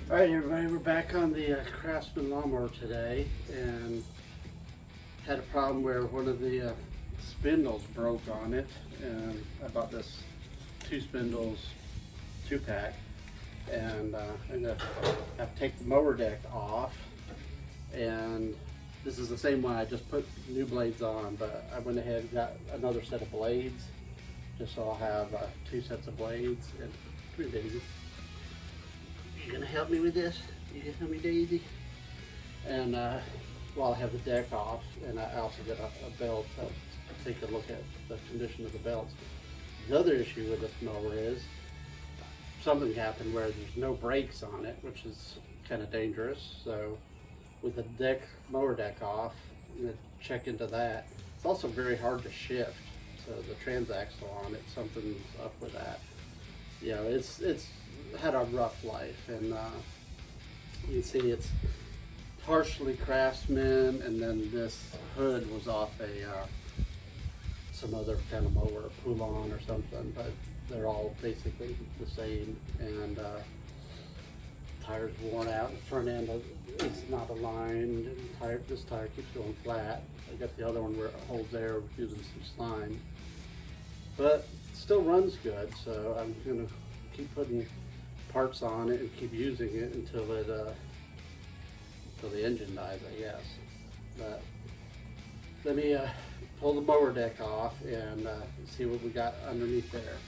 Alright everybody, we're back on the Craftsman lawnmower today, and had a problem where one of the spindles broke on it, and I bought this 2 spindles 2-pack, and I'm going to have to take the mower deck off, and this is the same one I just put new blades on, but I went ahead and got another set of blades, just so I'll have 2 sets of blades. And come here, Daisy. You gonna help me with this? You gonna help me, Daisy? And while I have the deck off, and I also get a belt to take a look at the condition of the belts. The other issue with this mower is something happened where there's no brakes on it, which is kind of dangerous. So with the mower deck off, I'm gonna check into that. It's also very hard to shift. So the transaxle on it, something's up with that. You know, it's had a rough life, and you can see it's partially Craftsman, and then this hood was off some other kind of mower, pulley or something, but they're all basically the same. And tires worn out, the front end is not aligned, and this tire keeps going flat. I got the other one where it holds air using some slime, but it still runs good, so I'm gonna keep putting parts on it and keep using it until the engine dies, I guess. But let me pull the mower deck off and see what we got underneath there.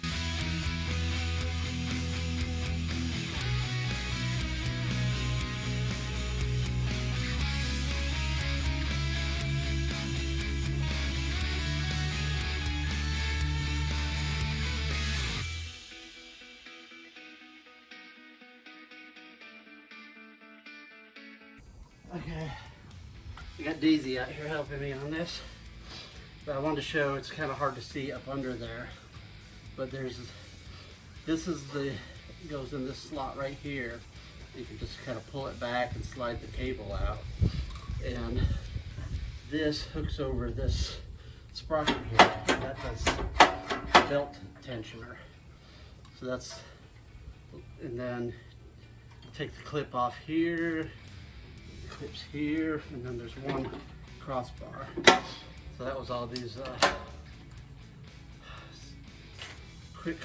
Okay, I got Daisy out here helping me on this, but I wanted to show it's kind of hard to see up under there. But this goes in this slot right here. You can just kind of pull it back and slide the cable out, and this hooks over this sprocket here. That does belt tensioner. So that's, and then take the clip off here. Clips here, and then there's one crossbar. So that was all these quick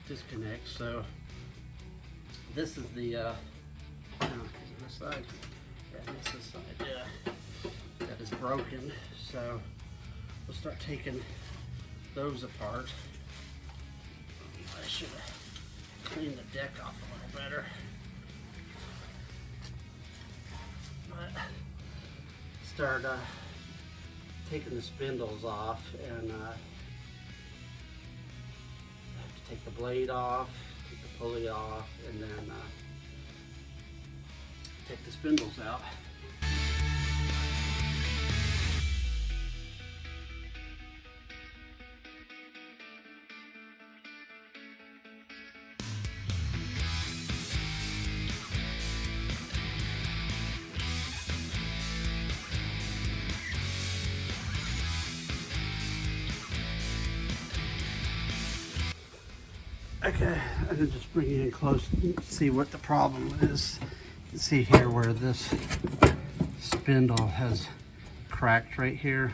disconnects. So this is the is it this side? Yeah, it's this side. Yeah, that is broken. So we'll start taking those apart. I should have cleaned the deck off a little better. Start taking the spindles off, and have to take the blade off, take the pulley off, and then take the spindles out. Okay, I'm gonna just bring you in close and see what the problem is. You can see here where this spindle has cracked right here,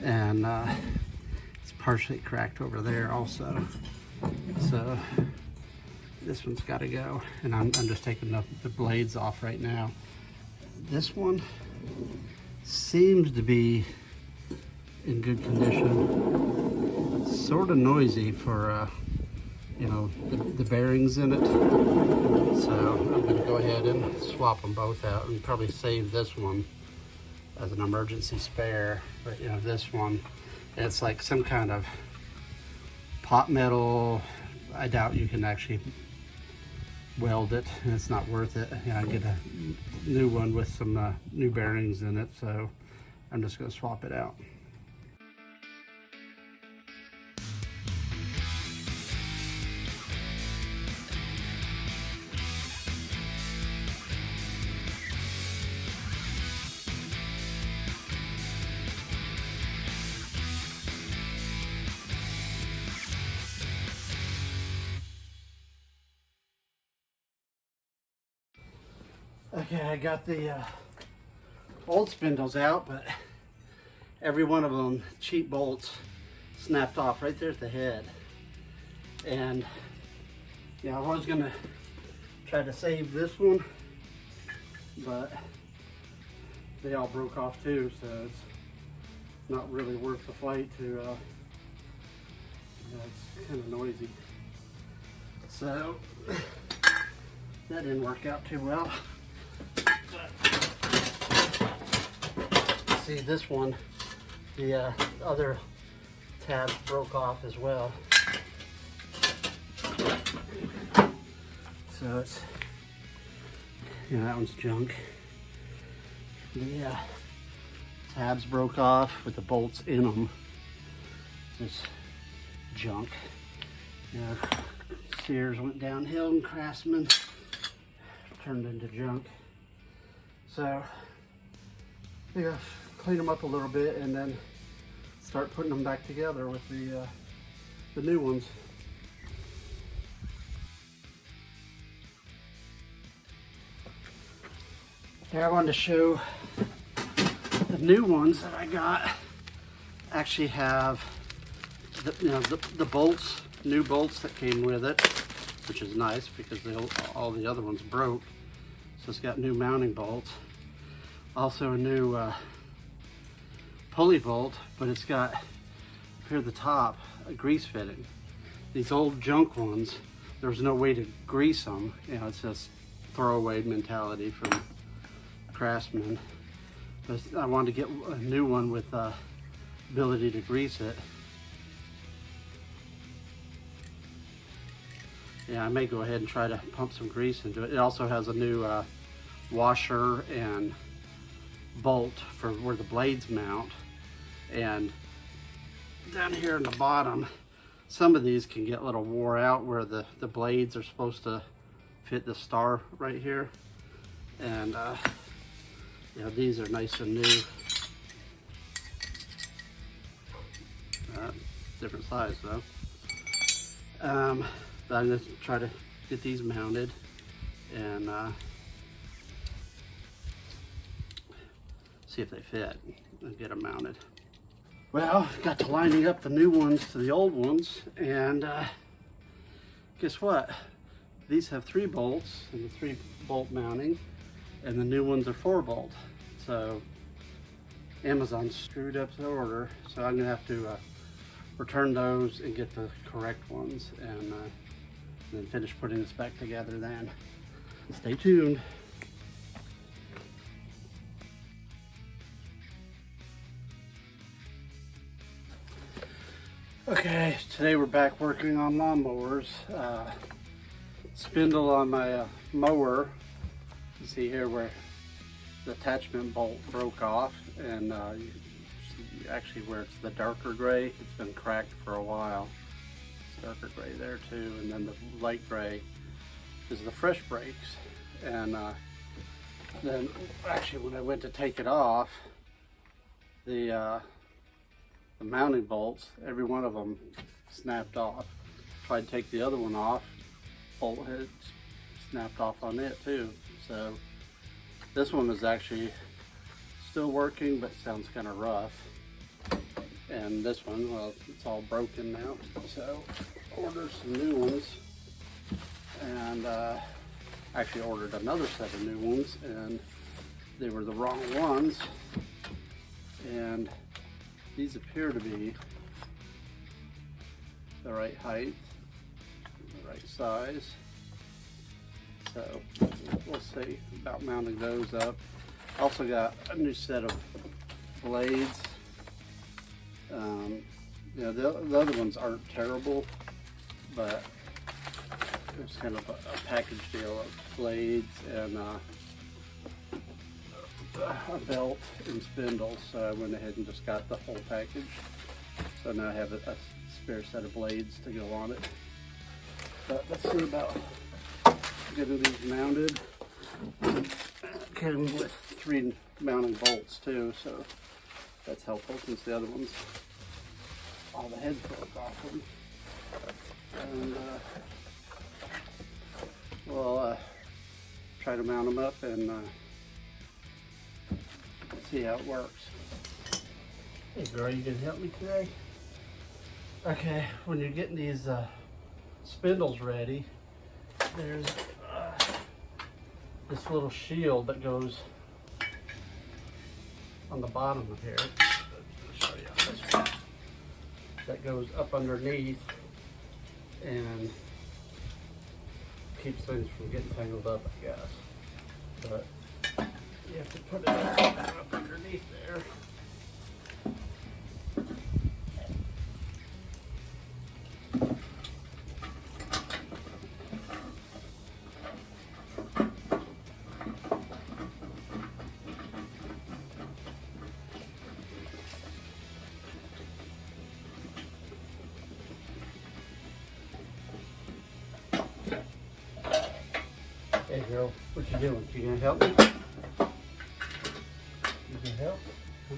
and it's partially cracked over there also. So this one's got to go, and I'm just taking the blades off right now. This one seems to be in good condition. It's sort of noisy for you know, the bearings in it. So I'm gonna go ahead and swap them both out, and probably save this one as an emergency spare. But you know, this one, it's like some kind of pot metal. I doubt you can actually weld it, and it's not worth it. You know, I get a new one with some new bearings in it, so I'm just gonna swap it out. Okay, I got the old spindles out, but every one of them, cheap bolts, snapped off right there at the head. And yeah, I was gonna try to save this one, but they all broke off too, so it's not really worth the fight to, it's kind of noisy. So that didn't work out too well. See, this one, the other tabs broke off as well. So it's, yeah, that one's junk. The tabs broke off with the bolts in them. This junk. Yeah, Sears went downhill and Craftsman turned into junk. So yeah, clean them up a little bit and then start putting them back together with the new ones. Here I wanted to show the new ones that I got. Actually have the bolts, new bolts that came with it, which is nice because all the other ones broke. So it's got new mounting bolts. Also a new pulley bolt, but it's got up here at the top a grease fitting. These old junk ones, there was no way to grease them. You know, it's just throwaway mentality from Craftsman. But I wanted to get a new one with ability to grease it. Yeah, I may go ahead and try to pump some grease into it. It also has a new washer and bolt for where the blades mount. And down here in the bottom, some of these can get a little wore out where the blades are supposed to fit the star right here. And yeah, these are nice and new. Different size though. But I'm going to try to get these mounted and see if they fit and get them mounted. Well, got to lining up the new ones to the old ones, and guess what? These have 3 bolts and the 3 bolt mounting, and the new ones are 4 bolt. So Amazon screwed up the order, so I'm gonna have to return those and get the correct ones, and then finish putting this back together then. Stay tuned. Okay, today we're back working on lawnmowers. Spindle on my mower. You see here where the attachment bolt broke off, and you see actually where it's the darker gray, it's been cracked for a while. It's darker gray there too, and then the light gray is the fresh brakes. And then actually when I went to take it off, the mounting bolts, every one of them snapped off. Tried to take the other one off, bolt had snapped off on it too. So this one is actually still working, but sounds kind of rough. And this one, well, it's all broken now. So ordered some new ones, and actually ordered another set of new ones, and they were the wrong ones. And these appear to be the right height, the right size. So we'll see about mounting those up. Also got a new set of blades. You know, the other ones aren't terrible, but it's kind of a package deal of blades and a belt and spindles. So I went ahead and just got the whole package. So now I have a spare set of blades to go on it. But let's see about getting these mounted. Came with 3 mounting bolts too, so that's helpful since the other ones, all the heads broke off them. And we'll try to mount them up and see how it works. Hey girl, you gonna help me today? Okay, when you're getting these spindles ready, there's this little shield that goes on the bottom of here. I'll show you this one. That goes up underneath and keeps things from getting tangled up, I guess. But you have to put it up underneath there. Hey girl, what you doing? You gonna help me? You gonna help? Huh?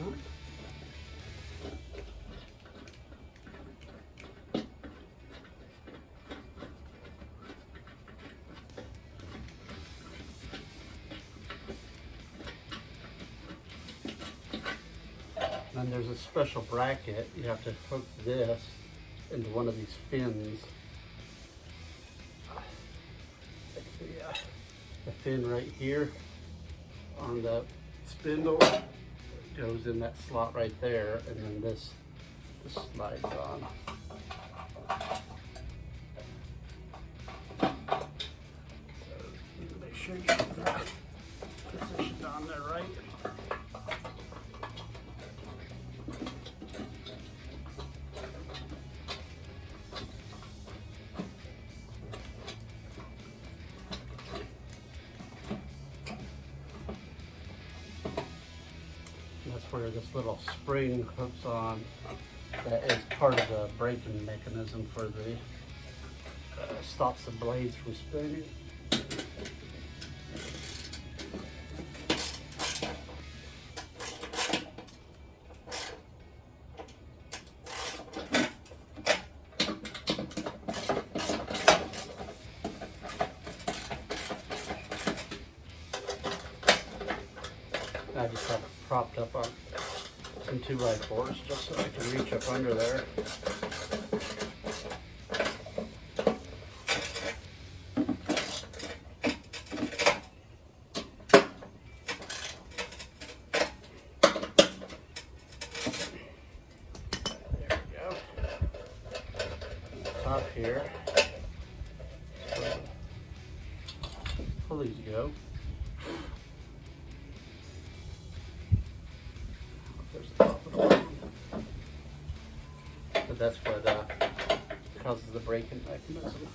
And there's a special bracket. You have to hook this into one of these fins. The fin right here on the spindle goes in that slot right there, and then this slides on. So you need to make sure you get that positioned on there right. That's where this little spring hooks on. That is part of the braking mechanism for the stops the blades from spinning. I just have it propped up on some 2x4s just so I can reach up under there. There we go. Top here. So pulleys go. But that's what causes the braking mechanism.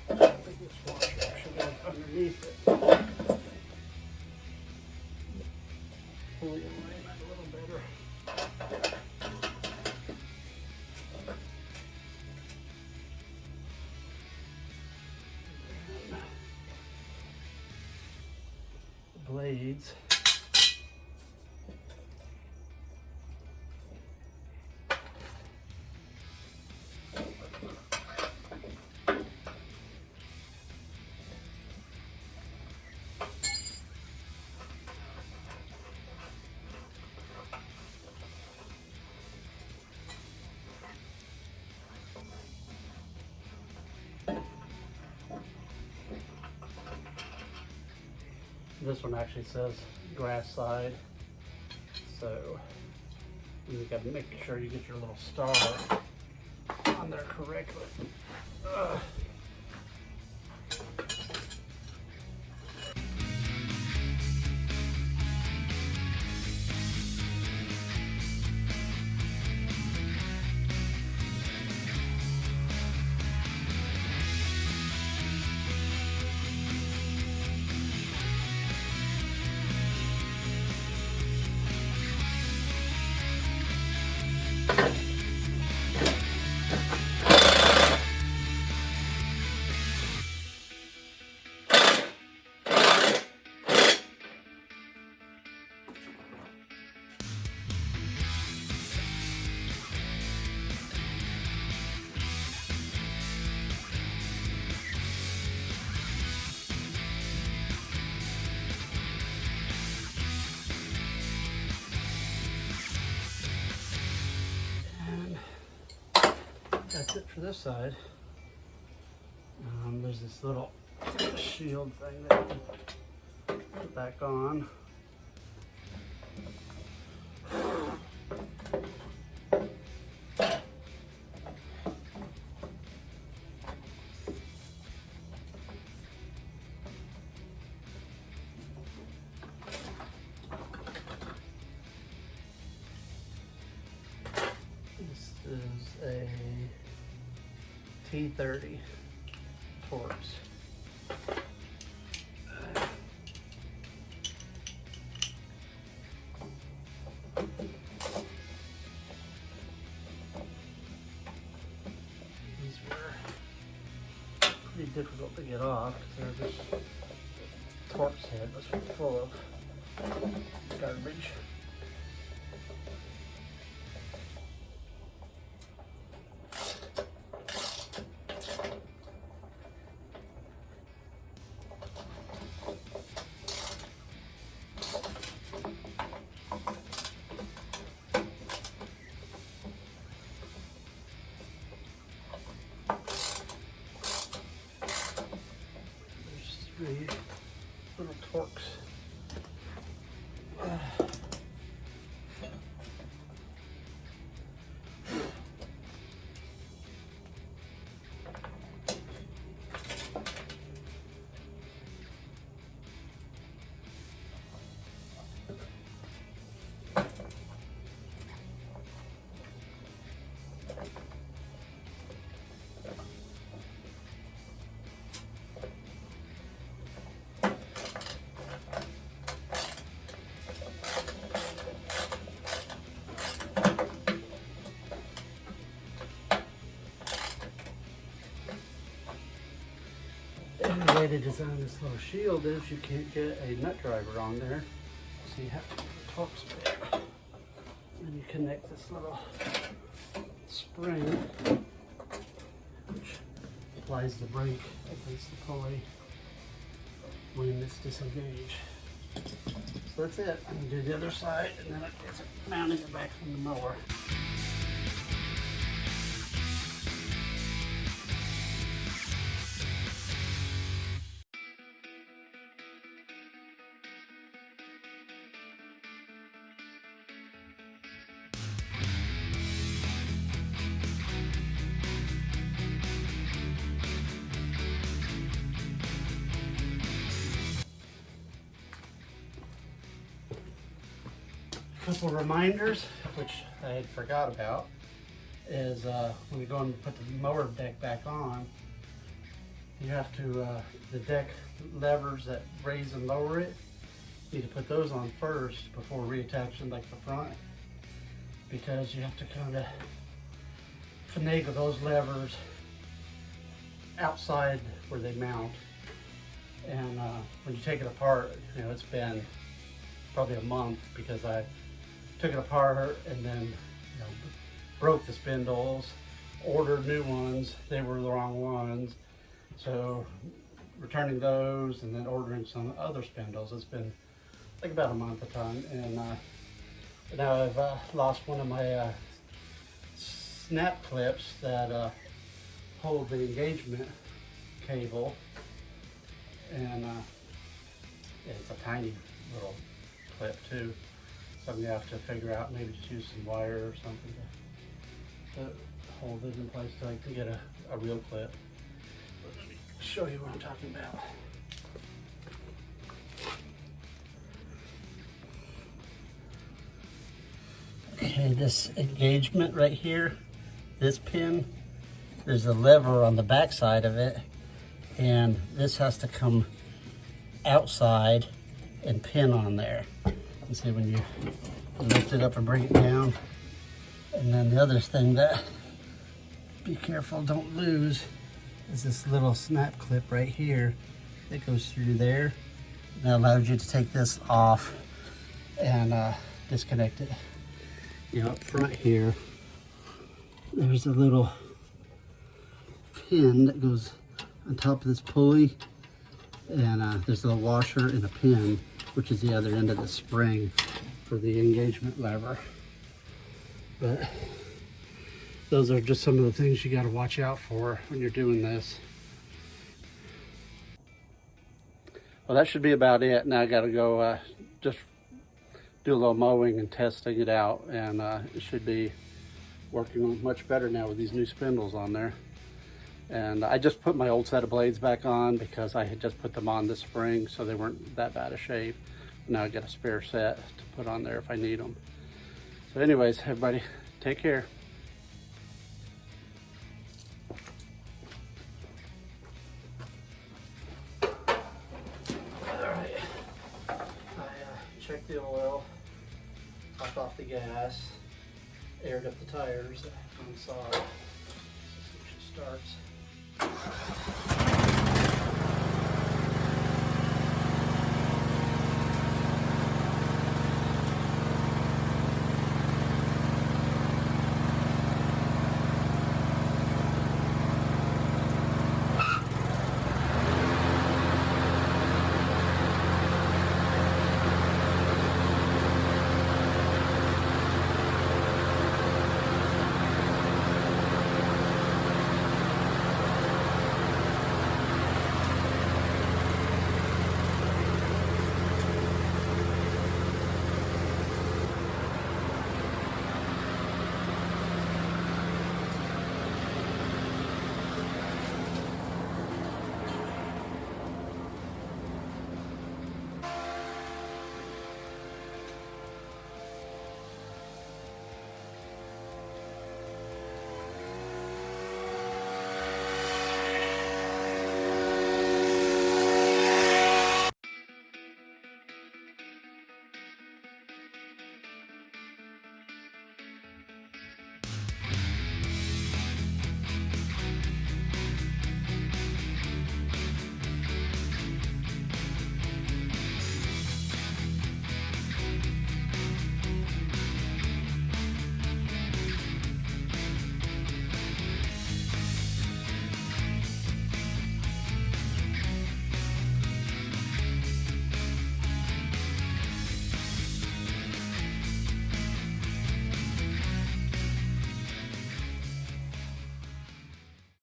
I think this washer should go underneath it. Pulley alignment a little better. Blades. This one actually says grass side, so you got to make sure you get your little star on there correctly. that's it for this side. There's this little shield thing that you can put back on. This is a T30 Torx. These were pretty difficult to get off because this Torx head was full of garbage. Three little Torx. The way to design this little shield is you can't get a nut driver on there, so you have to put the Torx back. And you connect this little spring, which applies the brake against the pulley when it's disengaged. So that's it. I'm going to do the other side, and then it's mounting it back from the mower. Couple reminders, which I had forgot about, is when you go and put the mower deck back on, you have to, the deck levers that raise and lower it, you need to put those on first before reattaching like the front, because you have to kind of finagle those levers outside where they mount. And when you take it apart, you know, it's been probably a month because I took it apart and then, you know, broke the spindles, ordered new ones, they were the wrong ones, so returning those and then ordering some other spindles. It's been like about a month of time, and now I've lost one of my snap clips that hold the engagement cable, and it's a tiny little clip too. So I'm gonna have to figure out, maybe just use some wire or something to hold it in place till I can get a real clip. But let me show you what I'm talking about. Okay, this engagement right here, this pin, there's a lever on the back side of it, and this has to come outside and pin on there. You see when you lift it up and bring it down. And then the other thing that, be careful, don't lose, is this little snap clip right here that goes through there. That allows you to take this off and disconnect it. You know, up front here, there's a little pin that goes on top of this pulley, and there's a washer and a pin, which is the other end of the spring for the engagement lever. But those are just some of the things you got to watch out for when you're doing this. Well, that should be about it. Now I got to go just do a little mowing and testing it out, and it should be working much better now with these new spindles on there. And I just put my old set of blades back on because I had just put them on this spring, so they weren't that bad of shape. Now I got a spare set to put on there if I need them. So anyways, everybody, take care. Alright, I checked the oil, topped off the gas, aired up the tires on the side. So she starts.